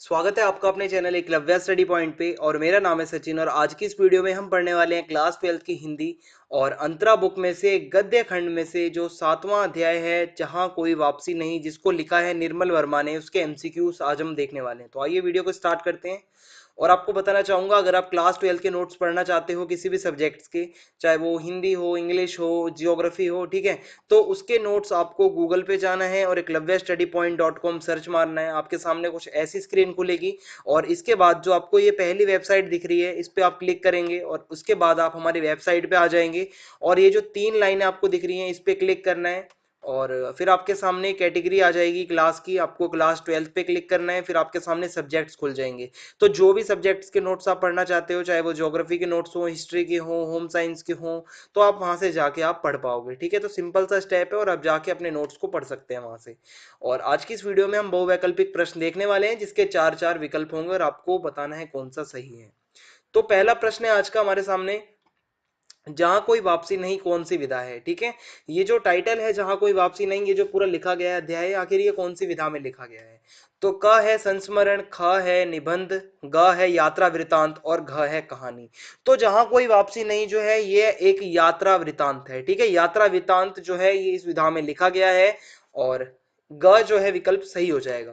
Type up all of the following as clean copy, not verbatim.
स्वागत है आपका अपने चैनल एकलव्य स्टडी पॉइंट पे। और मेरा नाम है सचिन और आज की इस वीडियो में हम पढ़ने वाले हैं क्लास 12 की हिंदी और अंतरा बुक में से गद्य खंड में से जो 7वां अध्याय है जहां कोई वापसी नहीं, जिसको लिखा है निर्मल वर्मा ने। उसके एमसीक्यूज आज हम देखने वाले हैं। तो आइए वीडियो को स्टार्ट करते हैं। और आपको बताना चाहूंगा, अगर आप क्लास 12 के नोट्स पढ़ना चाहते हो किसी भी सब्जेक्ट्स के, चाहे वो हिंदी हो, इंग्लिश हो, जियोग्राफी हो, ठीक है, तो उसके नोट्स आपको गूगल पे जाना है और eklavyastudypoint.com सर्च मारना है। आपके सामने कुछ ऐसी स्क्रीन खुलेगी और इसके बाद जो आपको ये पहली वेबसाइट दिख रही है इस पे आप क्लिक करेंगे और उसके बाद आप हमारी वेबसाइट पे आ जाएंगे। और ये जो 3 लाइनें आपको दिख रही हैं इस पे क्लिक करना है और फिर आपके सामने कैटेगरी आ जाएगी क्लास की। आपको क्लास 12 पे क्लिक करना है, फिर आपके सामने सब्जेक्ट्स खुल जाएंगे। तो जो भी सब्जेक्ट्स के नोट्स आप पढ़ना चाहते हो, चाहे वो ज्योग्राफी के नोट्स हो, हिस्ट्री के हो, होम साइंस के हो, तो आप वहां से जाके आप पढ़ पाओगे। ठीक है, तो सिंपल सा स्टेप है और आप जाके अपने नोट्स को पढ़ सकते हैं वहां से। और आज की इस वीडियो में हम बहुवैकल्पिक प्रश्न देखने वाले हैं जिसके चार चार विकल्प होंगे और आपको बताना है कौन सा सही है। तो पहला प्रश्न है आज का हमारे सामने, जहां कोई वापसी नहीं कौन सी विधा है। ठीक है, ये जो टाइटल है जहां कोई वापसी नहीं, ये जो पूरा लिखा गया है अध्याय, आखिर ये कौन सी विधा में लिखा गया है। तो क है संस्मरण, ख है निबंध, ग है यात्रा वृतांत और घ है कहानी। तो जहां कोई वापसी नहीं जो है ये एक यात्रा वृतांत है। ठीक है, यात्रा वृतांत जो है ये इस विधा में लिखा गया है और ग जो है विकल्प सही हो जाएगा।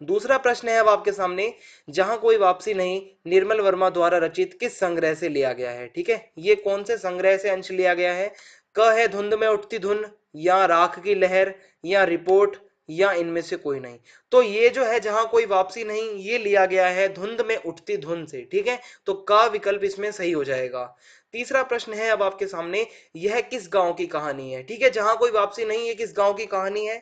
दूसरा प्रश्न है अब आपके सामने, जहां कोई वापसी नहीं निर्मल वर्मा द्वारा रचित किस संग्रह से लिया गया है। ठीक है, ये कौन से संग्रह से अंश लिया गया है। क है धुंध में उठती धुन, या राख की लहर, या रिपोर्ट, या इनमें से कोई नहीं। तो ये जो है जहां कोई वापसी नहीं ये लिया गया है धुंध में उठती धुन से। ठीक है, तो का विकल्प इसमें सही हो जाएगा। तीसरा प्रश्न है अब आपके सामने, यह किस गांव की कहानी है। ठीक है, जहां कोई वापसी नहीं ये किस गांव की कहानी है।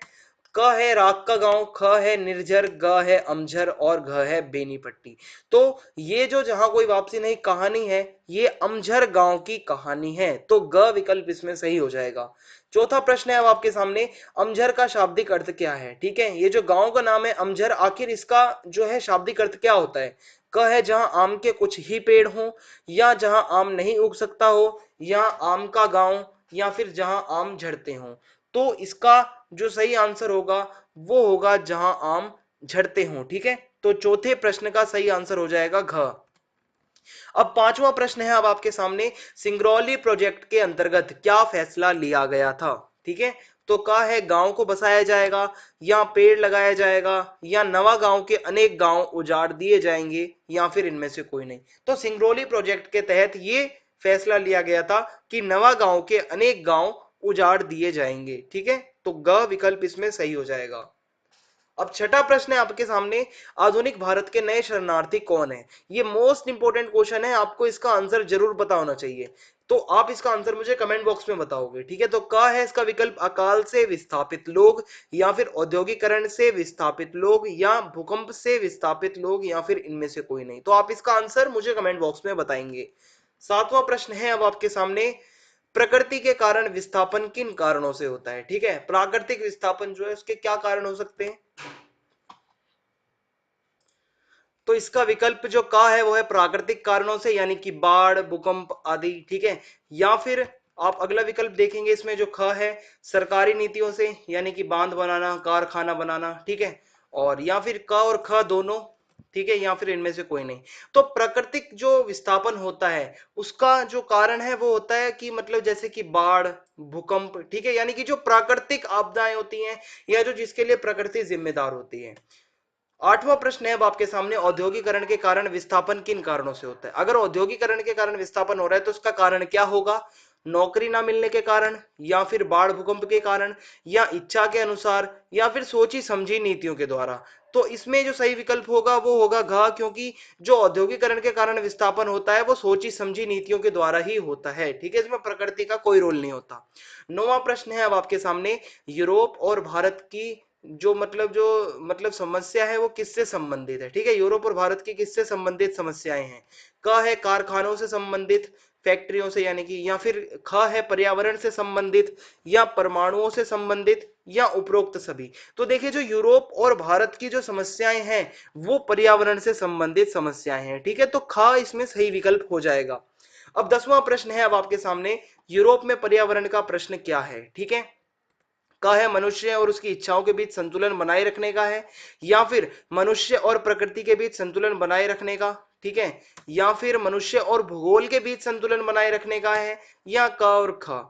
क है राग का गांव, ख है निर्जर, ग है अमझर और घ है बेनीपट्टी। तो ये जो जहां कोई वापसी नहीं कहानी है ये अमझर गांव की कहानी है, तो ग विकल्प इसमें सही हो जाएगा। चौथा प्रश्न है अब आपके सामने, अमझर का शाब्दिक अर्थ क्या है। ठीक है, ये जो गांव का नाम है अमझर, आखिर इसका जो है शाब्दिक अर्थ क्या होता है। क है जहां आम के कुछ ही पेड़ हो, या जहां आम नहीं उग सकता हो, या आम का गांव, या फिर जहां आम झड़ते हो। तो इसका जो सही आंसर होगा वो होगा जहां आम झड़ते हों। ठीक है, तो चौथे प्रश्न का सही आंसर हो जाएगा घ। अब पांचवा प्रश्न है अब आपके सामने, सिंगरौली प्रोजेक्ट के अंतर्गत क्या फैसला लिया गया था। ठीक है, तो का है गांव को बसाया जाएगा, या पेड़ लगाया जाएगा, या नवा गांव के अनेक गांव उजाड़ दिए जाएंगे, या फिर इनमें से कोई नहीं। तो सिंगरौली प्रोजेक्ट के तहत ये फैसला लिया गया था कि नवा गांव के अनेक गांव उजाड़ दिए जाएंगे। ठीक है, तो ग विकल्प इसमें सही हो जाएगा। अब छठा प्रश्न है आपके सामने, आधुनिक भारत के नए शरणार्थी कौन है। ये मोस्ट इंपोर्टेंट क्वेश्चन है, आपको इसका आंसर जरूर पता होना चाहिए। तो आप इसका आंसर मुझे कमेंट बॉक्स में बताओगे। ठीक है, तो का है इसका विकल्प अकाल से विस्थापित लोग, या फिर औद्योगिकरण से विस्थापित लोग, या भूकंप से विस्थापित लोग, या फिर इनमें से कोई नहीं। तो आप इसका आंसर मुझे कमेंट बॉक्स में बताएंगे। सातवां प्रश्न है अब आपके सामने, प्रकृति के कारण विस्थापन किन कारणों से होता है। ठीक है, प्राकृतिक विस्थापन जो है उसके क्या कारण हो सकते हैं। तो इसका विकल्प जो का है वो है प्राकृतिक कारणों से, यानी कि बाढ़, भूकंप आदि। ठीक है, या फिर आप अगला विकल्प देखेंगे इसमें जो ख है, सरकारी नीतियों से, यानी कि बांध बनाना, कारखाना बनाना। ठीक है, और या फिर क और ख दोनों। ठीक है, या फिर इनमें से कोई नहीं। तो प्राकृतिक जो विस्थापन होता है उसका जो कारण है वो होता है कि मतलब जैसे कि बाढ़, भूकंप। ठीक है, यानी कि जो प्राकृतिक आपदाएं होती हैं या जो जिसके लिए प्रकृति जिम्मेदार होती है। आठवां प्रश्न है अब आपके सामने, औद्योगिकरण के कारण विस्थापन किन कारणों से होता है। अगर औद्योगिकरण के कारण विस्थापन हो रहा है तो उसका कारण क्या होगा। नौकरी ना मिलने के कारण, या फिर बाढ़ भूकंप के कारण, या इच्छा के अनुसार, या फिर सोची समझी नीतियों के द्वारा। तो इसमें जो सही विकल्प होगा वो होगा घ, क्योंकि जो औद्योगिकरण के कारण विस्थापन होता है वो सोची समझी नीतियों के द्वारा ही होता है। ठीक है, इसमें प्रकृति का कोई रोल नहीं होता। नौवां प्रश्न है अब आपके सामने, यूरोप और भारत की जो समस्या है वो किससे संबंधित है। ठीक है, यूरोप और भारत की किससे संबंधित समस्याएं हैं। क है कारखानों से संबंधित, फैक्ट्रियों से, यानी कि, या फिर ख है पर्यावरण से संबंधित, या परमाणुओं से संबंधित, या उपरोक्त सभी। तो देखिए जो यूरोप और भारत की जो समस्याएं हैं वो पर्यावरण से संबंधित समस्याएं हैं। ठीक है, तो ख इसमें सही विकल्प हो जाएगा। अब 10वां प्रश्न है अब आपके सामने, यूरोप में पर्यावरण का प्रश्न क्या है। ठीक है, का है मनुष्य और उसकी इच्छाओं के बीच संतुलन बनाए रखने का है, या फिर मनुष्य और प्रकृति के बीच संतुलन बनाए रखने का, ठीक है, या फिर मनुष्य और भूगोल के बीच संतुलन बनाए रखने का है, या क और ख,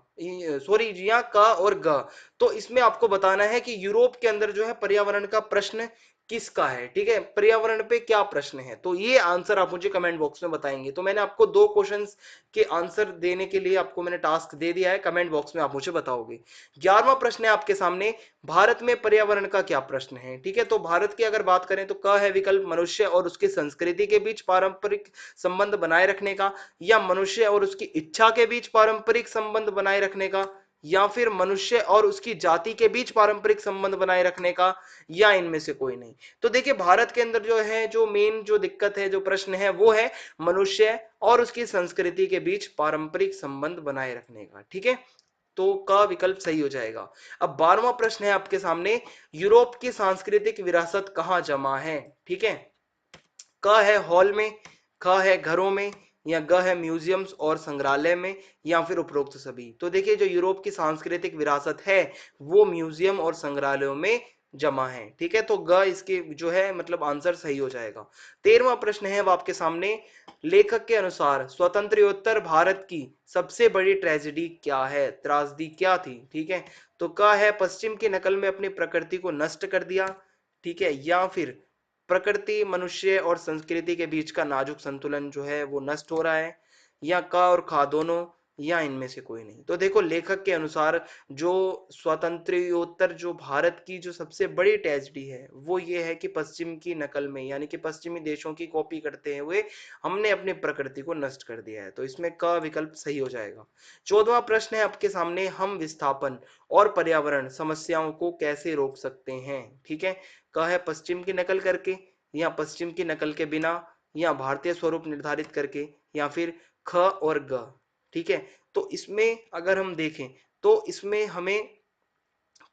सॉरी, या क और ग। तो इसमें आपको बताना है कि यूरोप के अंदर जो है पर्यावरण का प्रश्न किसका है, ठीक है, पर्यावरण पे क्या प्रश्न है, तो ये आंसर आप मुझे कमेंट बॉक्स में बताएंगे। तो मैंने आपको दो क्वेश्चंस के आंसर देने के लिए आपको मैंने टास्क दे दिया है, कमेंट बॉक्स में आप मुझे बताओगे। 11वां प्रश्न है आपके सामने, भारत में पर्यावरण का क्या प्रश्न है, ठीक है। तो भारत की अगर बात करें तो क है विकल्प मनुष्य और उसकी संस्कृति के बीच पारंपरिक संबंध बनाए रखने का, या मनुष्य और उसकी इच्छा के बीच पारंपरिक संबंध बनाए रखने का, या फिर मनुष्य और उसकी जाति के बीच पारंपरिक संबंध बनाए रखने का, या इनमें से कोई नहीं। तो देखिए भारत के अंदर जो है, जो मेन जो दिक्कत है, जो प्रश्न है, वो है मनुष्य और उसकी संस्कृति के बीच पारंपरिक संबंध बनाए रखने का, ठीक है। तो का विकल्प सही हो जाएगा। अब 12वां प्रश्न है आपके सामने, यूरोप की सांस्कृतिक विरासत कहां जमा है, ठीक है। क है हॉल में, ख है घरों में, या ग है म्यूजियम्स और संग्रहालय में, या फिर उपरोक्त सभी। तो देखिए जो यूरोप की सांस्कृतिक विरासत है वो म्यूजियम और संग्रहालयों में जमा है, ठीक है। तो ग इसके जो है मतलब आंसर सही हो जाएगा। 13वां प्रश्न है अब आपके सामने, लेखक के अनुसार स्वतंत्रोत्तर भारत की सबसे बड़ी ट्रेजेडी क्या है, त्रासदी क्या थी, ठीक है। तो क है पश्चिम की नकल में अपनी प्रकृति को नष्ट कर दिया, ठीक है, या फिर प्रकृति मनुष्य और संस्कृति के बीच का नाजुक संतुलन जो है वो नष्ट हो रहा है, या का और खा दोनों, या इनमें से कोई नहीं। तो देखो लेखक के अनुसार जो स्वातंत्र्योत्तर जो भारत की जो सबसे बड़ी ट्रेजेडी है वो ये है कि पश्चिम की नकल में, यानी कि पश्चिमी देशों की कॉपी करते हुए हमने अपनी प्रकृति को नष्ट कर दिया है। तो इसमें का विकल्प सही हो जाएगा। 14वां प्रश्न है आपके सामने, हम विस्थापन और पर्यावरण समस्याओं को कैसे रोक सकते हैं, ठीक है। क है पश्चिम की नकल करके, या पश्चिम की नकल के बिना, या भारतीय स्वरूप निर्धारित करके, या फिर ख और ग, ठीक है। तो इसमें अगर हम देखें तो इसमें हमें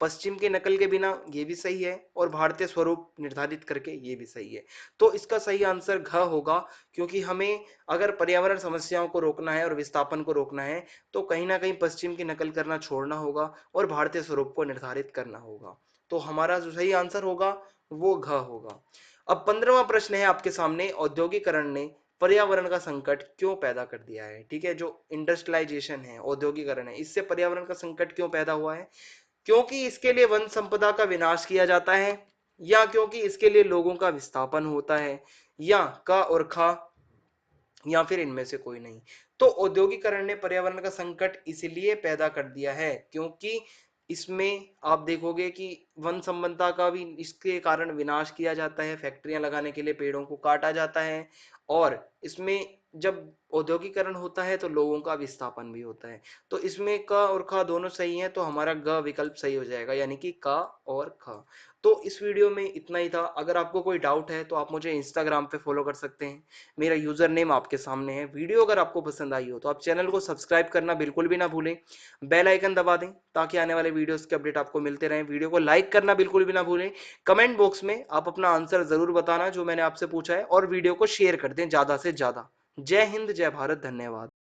पश्चिम की नकल के बिना ये भी सही है, और भारतीय स्वरूप निर्धारित करके ये भी सही है। तो इसका सही आंसर घ होगा, क्योंकि हमें अगर पर्यावरण समस्याओं को रोकना है और विस्थापन को रोकना है तो कहीं ना कहीं पश्चिम की नकल करना छोड़ना होगा और भारतीय स्वरूप को निर्धारित करना होगा। तो हमारा जो सही आंसर होगा वो घ होगा। अब 15वां प्रश्न है आपके सामने, औद्योगिकरण ने पर्यावरण का संकट क्यों पैदा कर दिया है, ठीक है। जो इंडस्ट्रियलाइजेशन है, औद्योगिकरण है, इससे पर्यावरण का संकट क्यों पैदा हुआ है। क्योंकि इसके लिए वन संपदा का विनाश किया जाता है, या क्योंकि इसके लिए लोगों का विस्थापन होता है, या का और खा, या फिर इनमें से कोई नहीं। तो औद्योगिकरण ने पर्यावरण का संकट इसलिए पैदा कर दिया है क्योंकि इसमें आप देखोगे कि वन संपदा का भी इसके कारण विनाश किया जाता है, फैक्ट्रियां लगाने के लिए पेड़ों को काटा जाता है, और इसमें जब औद्योगिकरण होता है तो लोगों का विस्थापन भी होता है। तो इसमें क और ख दोनों सही हैं, तो हमारा ग विकल्प सही हो जाएगा, यानी कि क और ख। तो इस वीडियो में इतना ही था। अगर आपको कोई डाउट है तो आप मुझे इंस्टाग्राम पे फॉलो कर सकते हैं, मेरा यूजर नेम आपके सामने है। वीडियो अगर आपको पसंद आई हो तो आप चैनल को सब्सक्राइब करना बिल्कुल भी ना भूलें, बेल आइकन दबा दें ताकि आने वाले वीडियोस के अपडेट आपको मिलते रहें। वीडियो को लाइक करना बिल्कुल भी ना भूलें। कमेंट बॉक्स में आप अपना आंसर जरूर बताना जो मैंने आपसे पूछा है, और वीडियो को शेयर कर दें ज्यादा से ज्यादा। जय हिंद, जय भारत, धन्यवाद।